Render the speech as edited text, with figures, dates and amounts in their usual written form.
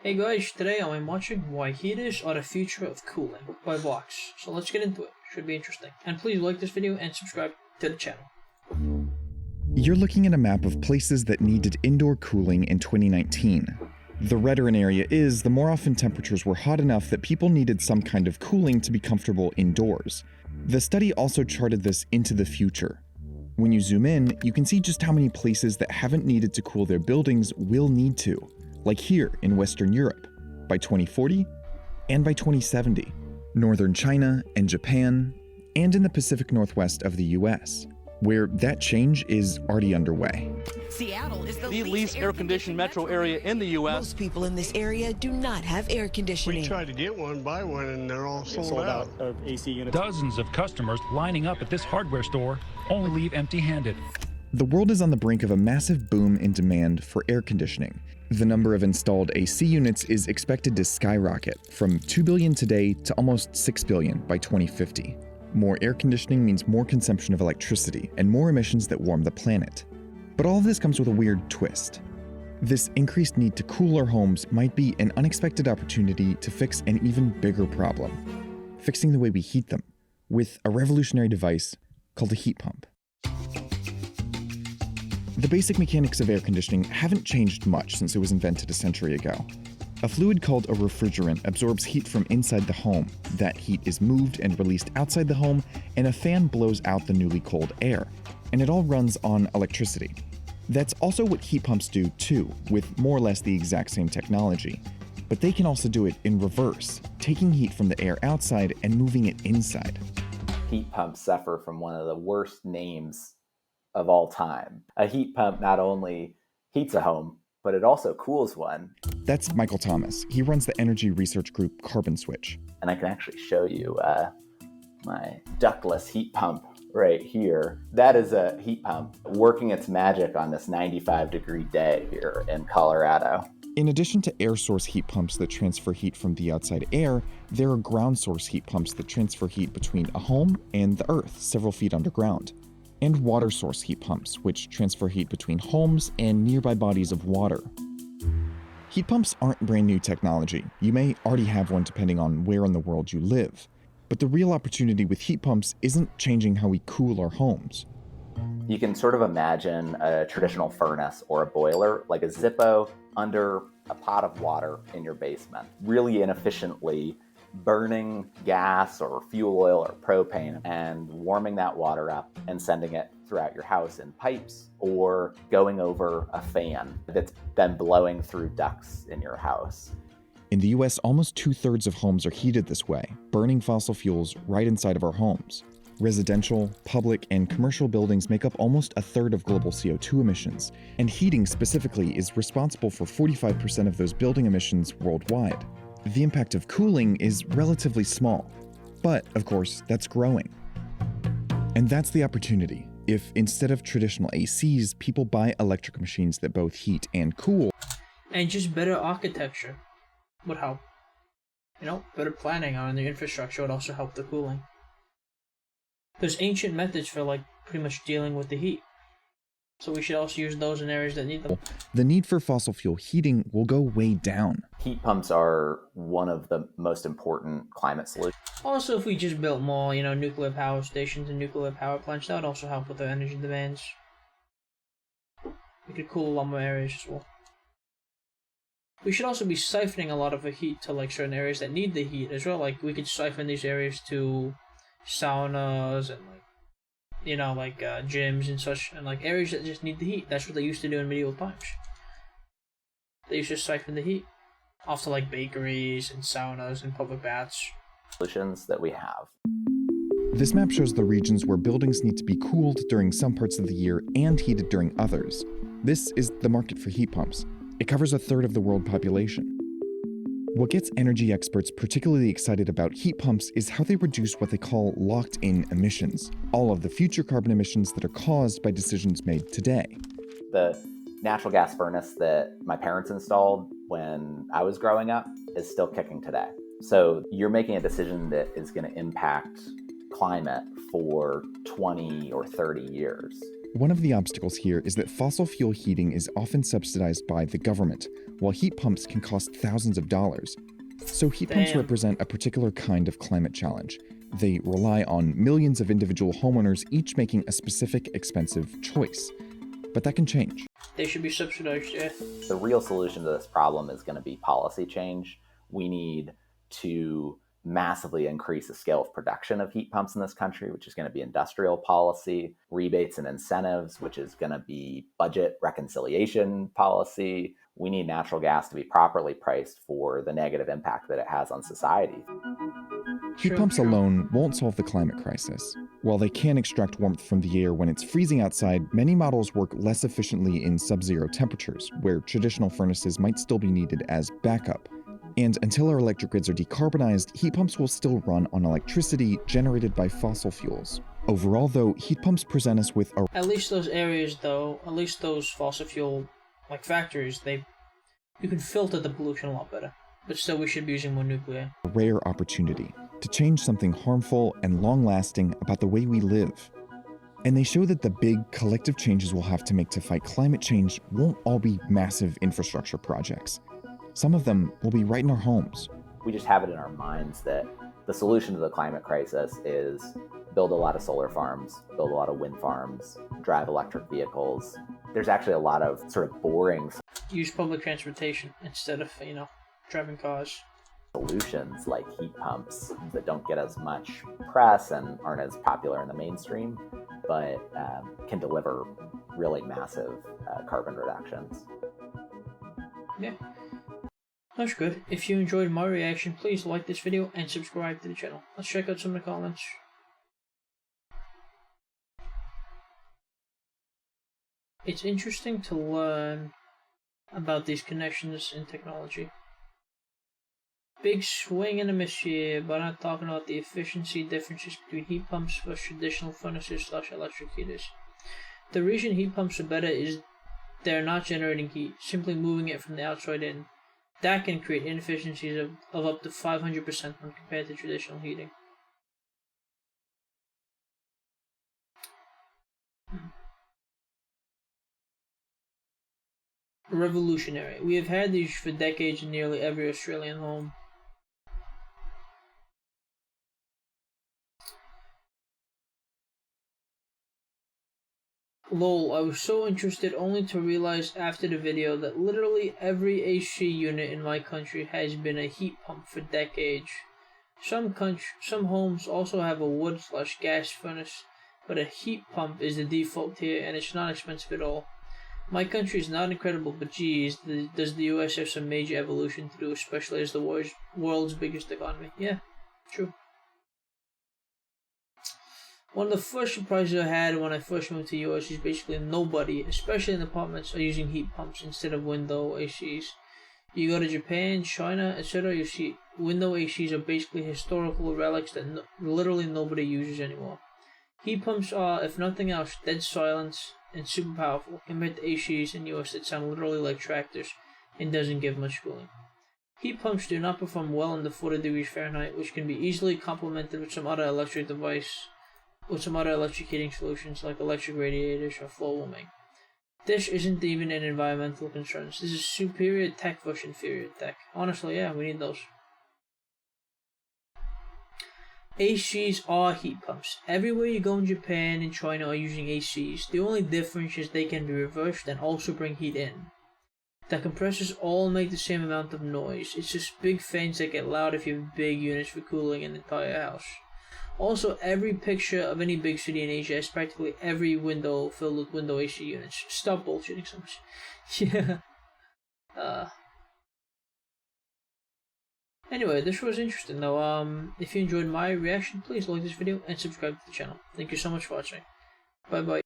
Hey guys, today I'm watching Why Heaters Are the Future of Cooling by Vox. So let's get into it. Should be interesting. And please like this video and subscribe to the channel. You're looking at a map of places that needed indoor cooling in 2019. The redder an area is, the more often temperatures were hot enough that people needed some kind of cooling to be comfortable indoors. The study also charted this into the future. When you zoom in, you can see just how many places that haven't needed to cool their buildings will need to, like here in Western Europe, by 2040 and by 2070, Northern China and Japan, and in the Pacific Northwest of the US, where that change is already underway. Seattle is the least air-conditioned metro area in the U.S. Most people in this area do not have air conditioning. We tried to get one, buy one, and they're all sold out of AC units. Dozens of customers lining up at this hardware store only leave empty-handed. The world is on the brink of a massive boom in demand for air conditioning. The number of installed AC units is expected to skyrocket from 2 billion today to almost 6 billion by 2050. More air conditioning means more consumption of electricity and more emissions that warm the planet. But all of this comes with a weird twist. This increased need to cool our homes might be an unexpected opportunity to fix an even bigger problem, fixing the way we heat them, with a revolutionary device called a heat pump. The basic mechanics of air conditioning haven't changed much since it was invented a century ago. A fluid called a refrigerant absorbs heat from inside the home. That heat is moved and released outside the home, and a fan blows out the newly cold air. And it all runs on electricity. That's also what heat pumps do too, with more or less the exact same technology. But they can also do it in reverse, taking heat from the air outside and moving it inside. Heat pumps suffer from one of the worst names of all time. A heat pump not only heats a home, but it also cools one. That's Michael Thomas. He runs the energy research group Carbon Switch. And I can actually show you my ductless heat pump right here. That is a heat pump working its magic on this 95-degree day here in Colorado. In addition to air source heat pumps that transfer heat from the outside air, there are ground source heat pumps that transfer heat between a home and the earth several feet underground. And water source heat pumps, which transfer heat between homes and nearby bodies of water. Heat pumps aren't brand new technology. You may already have one depending on where in the world you live. But the real opportunity with heat pumps isn't changing how we cool our homes. You can sort of imagine a traditional furnace or a boiler, like a Zippo under a pot of water in your basement, really inefficiently burning gas or fuel oil or propane and warming that water up and sending it throughout your house in pipes, or going over a fan that's then blowing through ducts in your house. In the US, almost 2/3 of homes are heated this way, burning fossil fuels right inside of our homes. Residential, public, and commercial buildings make up almost 1/3 of global CO2 emissions, and heating specifically is responsible for 45% of those building emissions worldwide. The impact of cooling is relatively small, but of course, that's growing. And that's the opportunity. If instead of traditional ACs, people buy electric machines that both heat and cool, And just better architecture would help. Better planning on the infrastructure would also help the cooling. There's ancient methods for pretty much dealing with the heat. So we should also use those in areas that need them. the need for fossil fuel heating will go way down. Heat pumps are one of the most important climate solutions. Also, if we just built more, nuclear power stations and nuclear power plants, that would also help with the energy demands. We could cool a lot more areas as well. We should also be siphoning a lot of the heat to certain areas that need the heat as well. We could siphon these areas to saunas and gyms and such, and areas that just need the heat. That's what they used to do in medieval times. They used to siphon the heat off to bakeries and saunas and public baths. Solutions that we have. This map shows the regions where buildings need to be cooled during some parts of the year and heated during others. This is the market for heat pumps. It covers 1/3 of the world population. What gets energy experts particularly excited about heat pumps is how they reduce what they call locked-in emissions, all of the future carbon emissions that are caused by decisions made today. The natural gas furnace that my parents installed when I was growing up is still kicking today. So you're making a decision that is going to impact climate for 20 or 30 years. One of the obstacles here is that fossil fuel heating is often subsidized by the government, while heat pumps can cost thousands of dollars. So heat pumps Damn. represent a particular kind of climate challenge. They rely on millions of individual homeowners each making a specific expensive choice. But that can change. They should be subsidized, yeah. The real solution to this problem is going to be policy change. We need to massively increase the scale of production of heat pumps in this country, which is going to be industrial policy, rebates and incentives, which is going to be budget reconciliation policy. We need natural gas to be properly priced for the negative impact that it has on society. Heat pumps alone won't solve the climate crisis. While they can extract warmth from the air when it's freezing outside, many models work less efficiently in sub-zero temperatures, where traditional furnaces might still be needed as backup. And until our electric grids are decarbonized, heat pumps will still run on electricity generated by fossil fuels. Overall, though, heat pumps present us with a At least those areas, though, at least those fossil fuel factories, you can filter the pollution a lot better. But still, we should be using more nuclear. rare opportunity to change something harmful and long-lasting about the way we live. And they show that the big collective changes we'll have to make to fight climate change won't all be massive infrastructure projects. Some of them will be right in our homes. We just have it in our minds that the solution to the climate crisis is build a lot of solar farms, build a lot of wind farms, drive electric vehicles. There's actually a lot of sort of boring Use public transportation instead of, driving cars. solutions like heat pumps that don't get as much press and aren't as popular in the mainstream, but can deliver really massive carbon reductions. Yeah. That's good. If you enjoyed my reaction, please like this video and subscribe to the channel. Let's check out some of the comments. It's interesting to learn about these connections in technology. Big swing and a miss here, but I'm not talking about the efficiency differences between heat pumps versus traditional furnaces / electric heaters. The reason heat pumps are better is they're not generating heat, simply moving it from the outside in. That can create inefficiencies of up to 500% when compared to traditional heating. Revolutionary. We have had these for decades in nearly every Australian home. Lol, I was so interested only to realize after the video that literally every AC unit in my country has been a heat pump for decades. Some homes also have a wood/gas furnace, but a heat pump is the default here and it's not expensive at all. My country is not incredible, but geez, does the US have some major evolution to do, especially as the world's biggest economy? Yeah, true. One of the first surprises I had when I first moved to the US is basically nobody, especially in apartments, are using heat pumps instead of window ACs. You go to Japan, China, etc., you see window ACs are basically historical relics that literally nobody uses anymore. Heat pumps are, if nothing else, dead silence and super powerful compared to ACs in the US that sound literally like tractors and doesn't give much cooling. Heat pumps do not perform well under 40 degrees Fahrenheit, which can be easily complemented with some other electric heating solutions like electric radiators or floor warming. This isn't even an environmental concern. This is superior tech versus inferior tech. Honestly, yeah, we need those. ACs are heat pumps. Everywhere you go in Japan and China are using ACs. The only difference is they can be reversed and also bring heat in. The compressors all make the same amount of noise. It's just big fans that get loud if you have big units for cooling an entire house. Also, every picture of any big city in Asia has practically every window filled with window AC units. Stop bullshitting so much. Yeah. Anyway, this was interesting though. If you enjoyed my reaction, please like this video and subscribe to the channel. Thank you so much for watching. Bye bye.